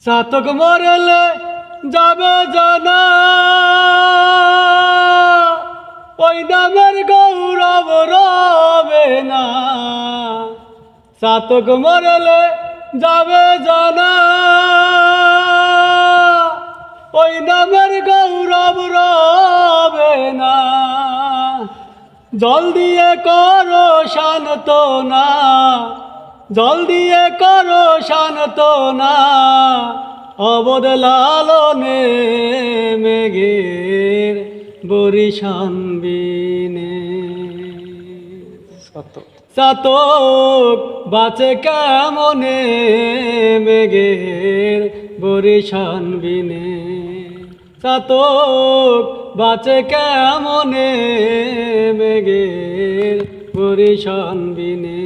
চাতক মরলে যাবে জানা, ওই নামের গৌরব রবে না। চাতক মরলে যাবে জানা, ওই নামের গৌরব রবে না। জল দিয়ে করো শান্তনা, জল দিয়ে করো শান্তনা, অবদ লালনে মেঘের বরিশান বিনে। চাতক বাঁচে কেমনে মেঘের বরিশান বিনে। চাতক বাঁচে কেমনে মেঘের বরিশান বিনে।